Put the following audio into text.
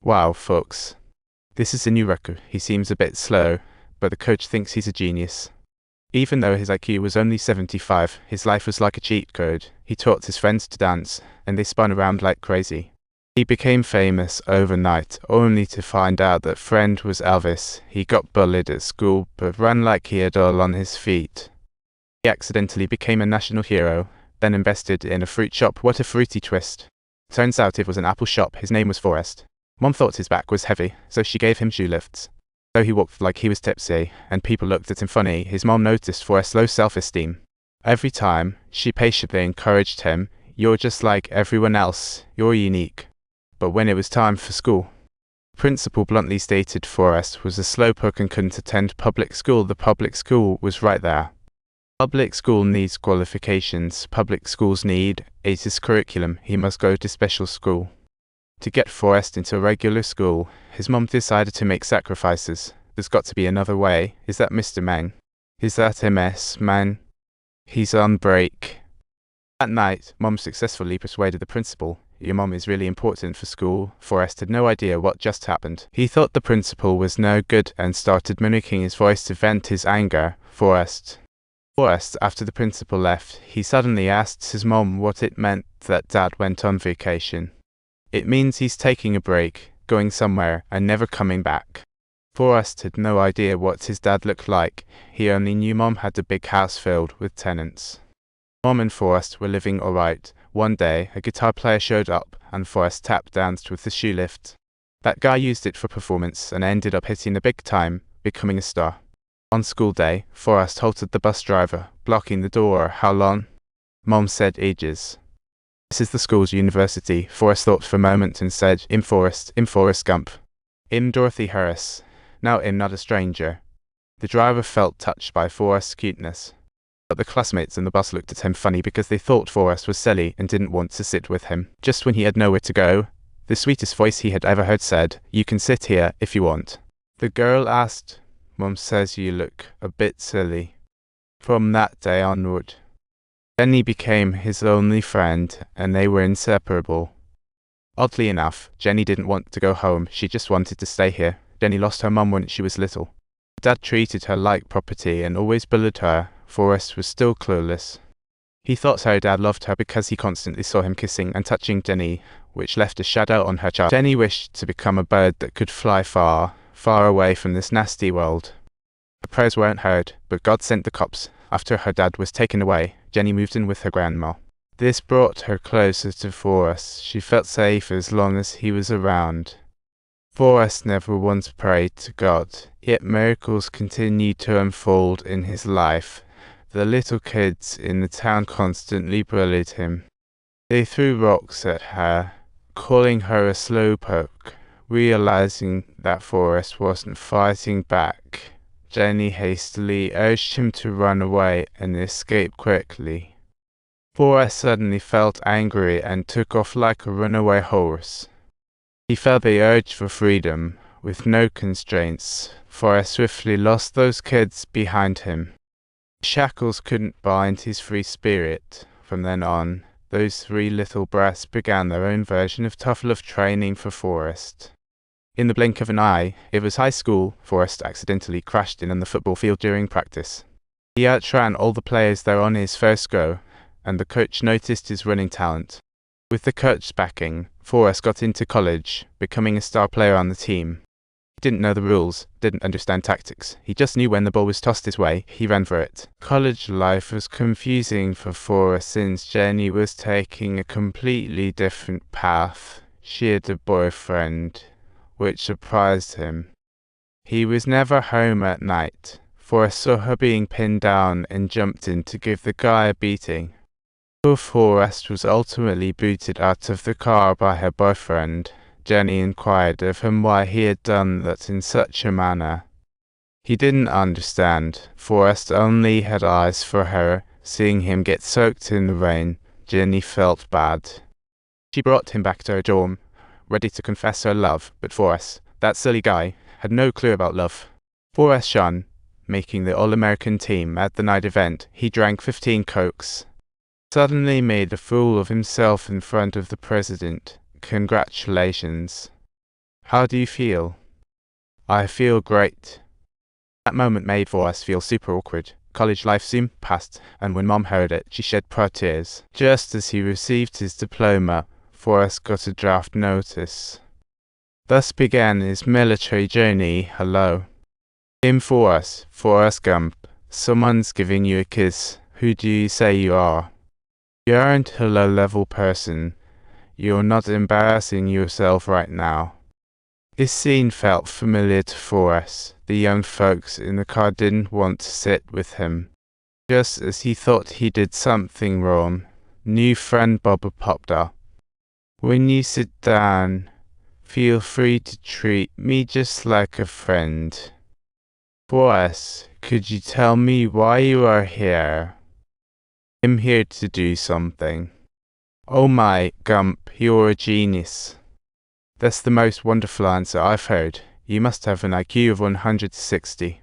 Wow, folks. This is a new record. He seems a bit slow, but the coach thinks he's a genius. Even though his IQ was only 75, his life was like a cheat code. He taught his friends to dance, and they spun around like crazy. He became famous overnight, only to find out that friend was Elvis. He got bullied at school, but ran like he had all on his feet. He accidentally became a national hero, then invested in a fruit shop. What a fruity twist. Turns out it was an apple shop. His name was Forrest. Mom thought his back was heavy, so she gave him shoe lifts. So he walked like he was tipsy, and people looked at him funny. His mom noticed Forrest's low self-esteem. Every time, she patiently encouraged him, "You're just like everyone else. You're unique." But when it was time for school, the principal bluntly stated Forrest was a slowpoke and couldn't attend public school. The public school was right there. Public school needs qualifications. Public schools need ACES curriculum. He must go to special school. To get Forrest into a regular school, his mom decided to make sacrifices. There's got to be another way. Is that Mr. Man? Is that MS, man? He's on break. That night, Mom successfully persuaded the principal. "Your mom is really important for school." Forrest had no idea what just happened. He thought the principal was no good and started mimicking his voice to vent his anger. Forrest, after the principal left, he suddenly asked his mom what it meant that Dad went on vacation. "It means he's taking a break, going somewhere, and never coming back." Forrest had no idea what his dad looked like. He only knew Mom had a big house filled with tenants. Mom and Forrest were living alright. One day, a guitar player showed up, and Forrest tap danced with the shoe lift. That guy used it for performance and ended up hitting the big time, becoming a star. On school day, Forrest halted the bus driver, blocking the door. "How long?" Mom said ages. "This is the school's university." Forrest thought for a moment and said, "I'm Forrest Gump. I'm Dorothy Harris. Now I'm not a stranger." The driver felt touched by Forrest's cuteness. But the classmates in the bus looked at him funny because they thought Forrest was silly and didn't want to sit with him. Just when he had nowhere to go, the sweetest voice he had ever heard said, "You can sit here if you want." The girl asked, "Mom says you look a bit silly." From that day onward, Jenny became his only friend, and they were inseparable. Oddly enough, Jenny didn't want to go home. She just wanted to stay here. Jenny lost her mum when she was little. Dad treated her like property and always bullied her. Forrest was still clueless. He thought her dad loved her because he constantly saw him kissing and touching Jenny, which left a shadow on her child. Jenny wished to become a bird that could fly far, far away from this nasty world. Her prayers weren't heard, but God sent the cops. After her dad was taken away, Jenny moved in with her grandma. This brought her closer to Forrest. She felt safe as long as he was around. Forrest never once prayed to God, yet miracles continued to unfold in his life. The little kids in the town constantly bullied him. They threw rocks at her, calling her a slowpoke. Realizing that Forrest wasn't fighting back, Jenny hastily urged him to run away and escape quickly. Forrest suddenly felt angry and took off like a runaway horse. He felt the urge for freedom, with no constraints. Forrest swiftly lost those kids behind him. Shackles couldn't bind his free spirit. From then on, those three little brats began their own version of tough love training for Forrest. In the blink of an eye, it was high school. Forrest accidentally crashed in on the football field during practice. He outran all the players there on his first go, and the coach noticed his running talent. With the coach's backing, Forrest got into college, becoming a star player on the team. He didn't know the rules, didn't understand tactics. He just knew when the ball was tossed his way, he ran for it. College life was confusing for Forrest since Jenny was taking a completely different path. She had a boyfriend, which surprised him. He was never home at night. Forrest saw her being pinned down and jumped in to give the guy a beating. Poor Forrest was ultimately booted out of the car by her boyfriend. Jenny inquired of him why he had done that in such a manner. He didn't understand. Forrest only had eyes for her. Seeing him get soaked in the rain, Jenny felt bad. She brought him back to her dorm, ready to confess her love, but Forrest, that silly guy, had no clue about love. Forrest shone, making the All-American team at the night event. He drank 15 Cokes. Suddenly made a fool of himself in front of the president. Congratulations. How do you feel? I feel great. That moment made Forrest feel super awkward. College life soon passed, and when Mom heard it, she shed proud tears. Just as he received his diploma, Forrest got a draft notice. Thus began his military journey. Hello. In Forrest Gump, someone's giving you a kiss. Who do you say you are? You aren't a low-level person. You're not embarrassing yourself right now. This scene felt familiar to Forrest. The young folks in the car didn't want to sit with him. Just as he thought he did something wrong, new friend Bobber popped up. When you sit down, feel free to treat me just like a friend. Forrest, could you tell me why you are here? I'm here to do something. Oh my, Gump, you're a genius. That's the most wonderful answer I've heard. You must have an IQ of 160.